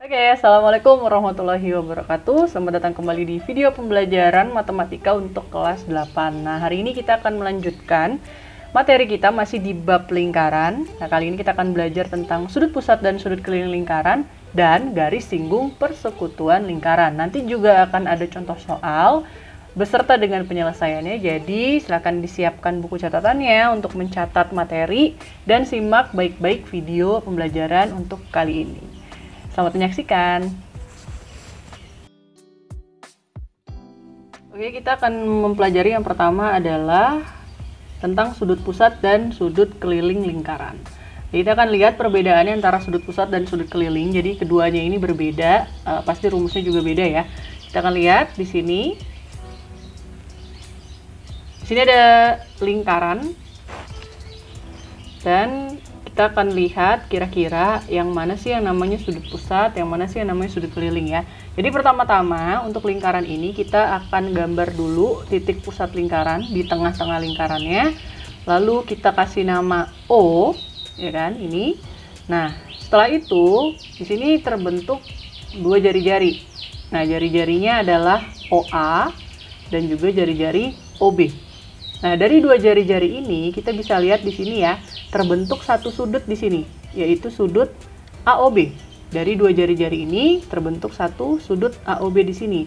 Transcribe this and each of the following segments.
Oke, Assalamualaikum warahmatullahi wabarakatuh. Selamat datang kembali di video pembelajaran matematika untuk kelas 8. Nah, hari ini kita akan melanjutkan materi kita masih di bab lingkaran. Nah, kali ini kita akan belajar tentang sudut pusat dan sudut keliling lingkaran dan garis singgung persekutuan lingkaran. Nanti juga akan ada contoh soal beserta dengan penyelesaiannya. Jadi, silakan disiapkan buku catatannya untuk mencatat materi dan simak baik-baik video pembelajaran untuk kali ini. Selamat menyaksikan. Oke, kita akan mempelajari yang pertama adalah tentang sudut pusat dan sudut keliling lingkaran. Jadi kita akan lihat perbedaannya antara sudut pusat dan sudut keliling. Jadi keduanya ini berbeda, pasti rumusnya juga beda ya. Kita akan lihat di sini. Di sini ada lingkaran dan kita akan lihat kira-kira yang mana sih yang namanya sudut pusat, yang mana sih yang namanya sudut keliling ya. Jadi pertama-tama untuk lingkaran ini kita akan gambar dulu titik pusat lingkaran di tengah-tengah lingkarannya. Lalu kita kasih nama O, ya kan, ini. Nah, setelah itu di sini terbentuk dua jari-jari. Nah, jari-jarinya adalah OA dan juga jari-jari OB. Nah, dari dua jari-jari ini kita bisa lihat di sini ya, terbentuk satu sudut di sini, yaitu sudut AOB. Dari dua jari-jari ini terbentuk satu sudut AOB di sini.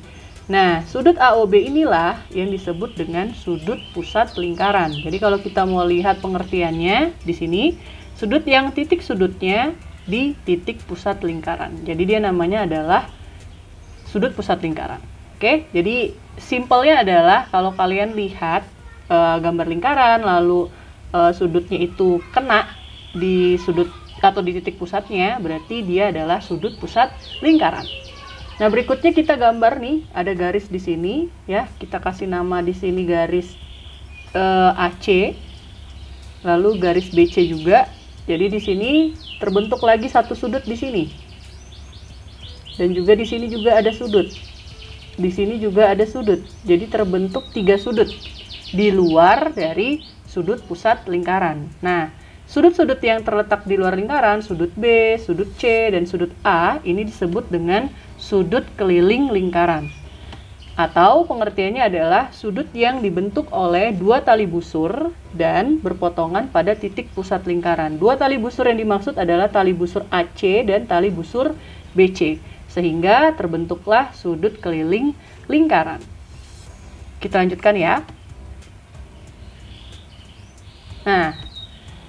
Nah, sudut AOB inilah yang disebut dengan sudut pusat lingkaran. Jadi kalau kita mau lihat pengertiannya di sini, sudut yang titik sudutnya di titik pusat lingkaran. Jadi dia namanya adalah sudut pusat lingkaran. Oke, jadi simpelnya adalah kalau kalian lihat gambar lingkaran lalu sudutnya itu kena di sudut atau di titik pusatnya, berarti dia adalah sudut pusat lingkaran. Nah, berikutnya kita gambar nih, ada garis di sini ya, kita kasih nama di sini garis AC, lalu garis BC juga. Jadi di sini terbentuk lagi satu sudut di sini, dan juga di sini juga ada sudut, di sini juga ada sudut. Jadi terbentuk tiga sudut di luar dari sudut pusat lingkaran. Nah, sudut-sudut yang terletak di luar lingkaran, sudut B, sudut C, dan sudut A, ini disebut dengan sudut keliling lingkaran. Atau pengertiannya adalah sudut yang dibentuk oleh dua tali busur dan berpotongan pada titik pusat lingkaran. Dua tali busur yang dimaksud adalah tali busur AC dan tali busur BC. Sehingga terbentuklah sudut keliling lingkaran. Kita lanjutkan ya. Nah,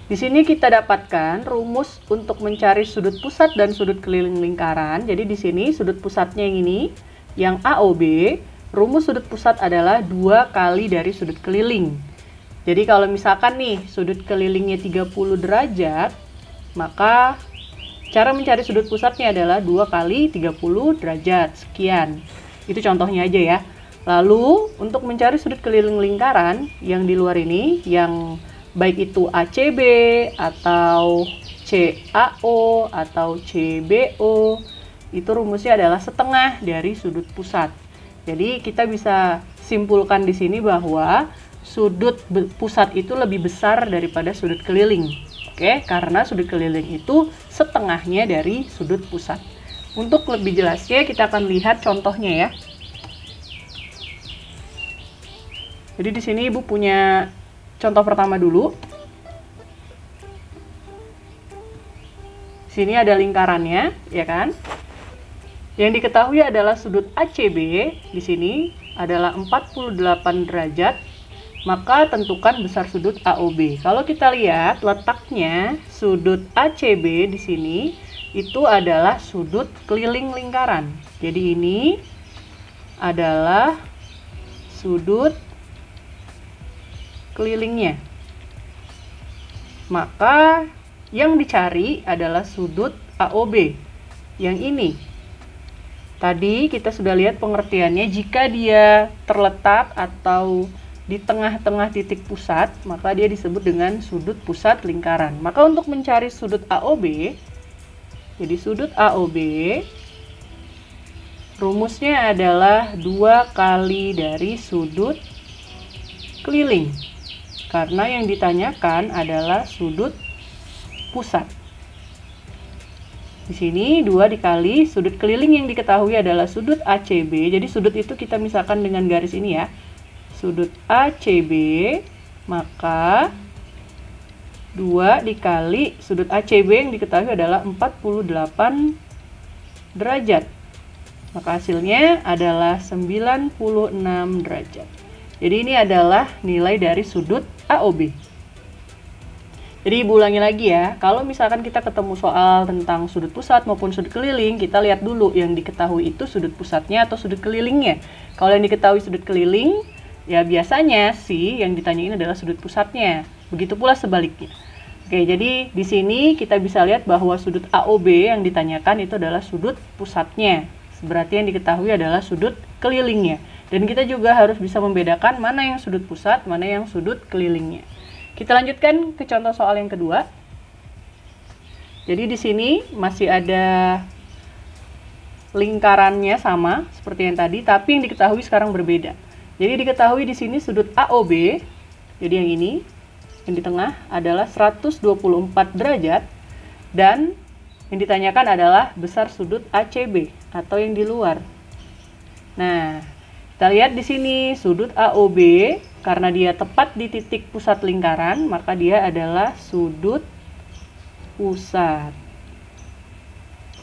di sini kita dapatkan rumus untuk mencari sudut pusat dan sudut keliling lingkaran. Jadi di sini sudut pusatnya yang ini, yang AOB, rumus sudut pusat adalah 2 kali dari sudut keliling. Jadi kalau misalkan nih sudut kelilingnya 30 derajat, maka cara mencari sudut pusatnya adalah 2 kali 30 derajat, sekian. Itu contohnya aja ya. Lalu untuk mencari sudut keliling lingkaran yang di luar ini, yang baik itu ACB atau CAO atau CBO, itu rumusnya adalah setengah dari sudut pusat. Jadi kita bisa simpulkan di sini bahwa sudut pusat itu lebih besar daripada sudut keliling. Oke, karena sudut keliling itu setengahnya dari sudut pusat. Untuk lebih jelasnya kita akan lihat contohnya ya. Jadi di sini Ibu punya contoh pertama dulu. Sini ada lingkarannya, ya kan? Yang diketahui adalah sudut ACB di sini adalah 48 derajat, maka tentukan besar sudut AOB. Kalau kita lihat letaknya sudut ACB di sini itu adalah sudut keliling lingkaran. Jadi ini adalah sudut kelilingnya. Maka yang dicari adalah sudut AOB yang ini. Tadi kita sudah lihat pengertiannya, jika dia terletak atau di tengah-tengah titik pusat, maka dia disebut dengan sudut pusat lingkaran. Maka untuk mencari sudut AOB, jadi sudut AOB rumusnya adalah 2 kali dari sudut keliling. Karena yang ditanyakan adalah sudut pusat. Di sini 2 dikali sudut keliling yang diketahui adalah sudut ACB. Jadi sudut itu kita misalkan dengan garis ini ya. Sudut ACB, maka 2 dikali sudut ACB yang diketahui adalah 48 derajat. Maka hasilnya adalah 96 derajat. Jadi ini adalah nilai dari sudut AOB. Jadi ibu ulangi lagi ya, kalau misalkan kita ketemu soal tentang sudut pusat maupun sudut keliling, kita lihat dulu yang diketahui itu sudut pusatnya atau sudut kelilingnya. Kalau yang diketahui sudut keliling, ya biasanya sih yang ditanyain adalah sudut pusatnya. Begitu pula sebaliknya. Oke, jadi di sini kita bisa lihat bahwa sudut AOB yang ditanyakan itu adalah sudut pusatnya. Berarti yang diketahui adalah sudut kelilingnya. Dan kita juga harus bisa membedakan mana yang sudut pusat, mana yang sudut kelilingnya. Kita lanjutkan ke contoh soal yang kedua. Jadi di sini masih ada lingkarannya sama seperti yang tadi, tapi yang diketahui sekarang berbeda. Jadi diketahui di sini sudut AOB, jadi yang ini, yang di tengah adalah 124 derajat, dan yang ditanyakan adalah besar sudut ACB atau yang di luar. Nah, kita lihat di sini sudut AOB karena dia tepat di titik pusat lingkaran, maka dia adalah sudut pusat.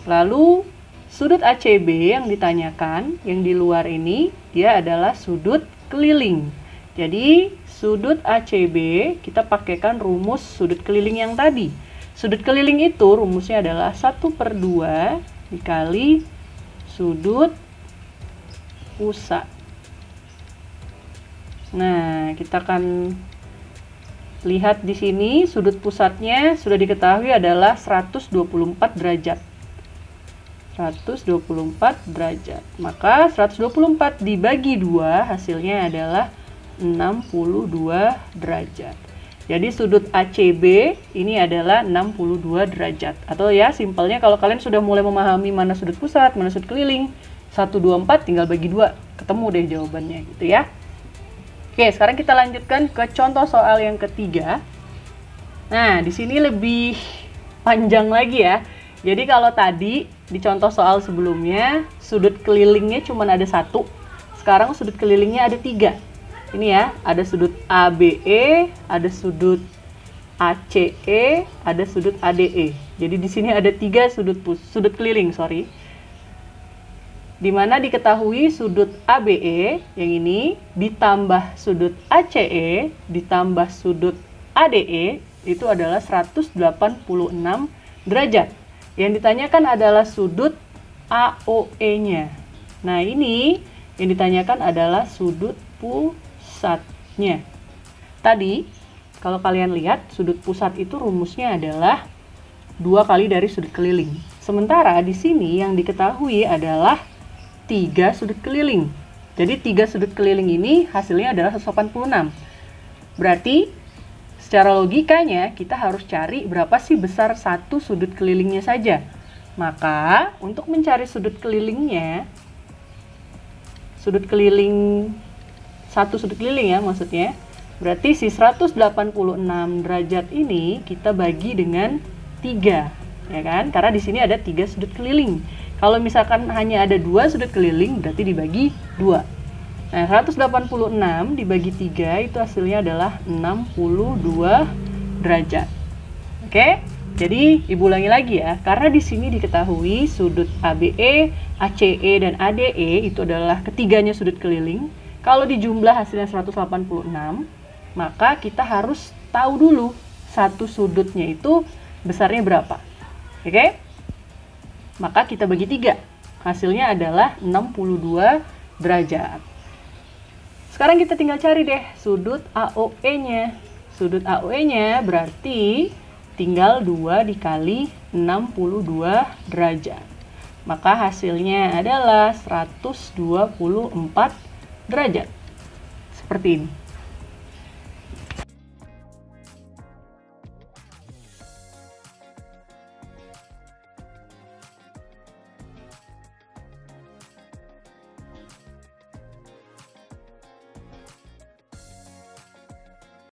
Lalu sudut ACB yang ditanyakan, yang di luar ini, dia adalah sudut keliling. Jadi sudut ACB kita pakaikan rumus sudut keliling yang tadi. Sudut keliling itu rumusnya adalah 1/2 dikali sudut pusat. Nah, kita akan lihat di sini sudut pusatnya sudah diketahui adalah 124 derajat. 124 derajat. Maka 124 dibagi 2 hasilnya adalah 62 derajat. Jadi sudut ACB ini adalah 62 derajat. Atau ya simpelnya kalau kalian sudah mulai memahami mana sudut pusat, mana sudut keliling, 124 tinggal bagi 2, ketemu deh jawabannya gitu ya. Oke, sekarang kita lanjutkan ke contoh soal yang ketiga. Nah, di sini lebih panjang lagi ya. Jadi kalau tadi di contoh soal sebelumnya sudut kelilingnya cuma ada 1, sekarang sudut kelilingnya ada 3. Ini ya, ada sudut ABE, ada sudut ACE, ada sudut ADE. Jadi di sini ada 3 sudut keliling, di mana diketahui sudut ABE yang ini ditambah sudut ACE ditambah sudut ADE itu adalah 186 derajat. Yang ditanyakan adalah sudut AOE-nya. Nah, ini yang ditanyakan adalah sudut pusatnya. Tadi kalau kalian lihat sudut pusat itu rumusnya adalah 2 kali dari sudut keliling. Sementara di sini yang diketahui adalah 3 sudut keliling. Jadi 3 sudut keliling ini hasilnya adalah 186. Berarti secara logikanya kita harus cari berapa sih besar satu sudut kelilingnya saja. Maka untuk mencari sudut kelilingnya, sudut keliling, satu sudut keliling ya maksudnya, berarti si 186 derajat ini kita bagi dengan 3, ya kan? Karena di sini ada 3 sudut keliling. Kalau misalkan hanya ada 2 sudut keliling, berarti dibagi 2. Nah, 186 dibagi 3 itu hasilnya adalah 62 derajat. Oke? Jadi, ibu ulangi lagi ya. Karena di sini diketahui sudut ABE, ACE, dan ADE itu adalah ketiganya sudut keliling. Kalau dijumlah hasilnya 186, maka kita harus tahu dulu satu sudutnya itu besarnya berapa. Oke? Maka kita bagi 3. Hasilnya adalah 62 derajat. Sekarang kita tinggal cari deh sudut AOE-nya. Sudut AOE-nya berarti tinggal 2 dikali 62 derajat. Maka hasilnya adalah 124 derajat. Seperti ini.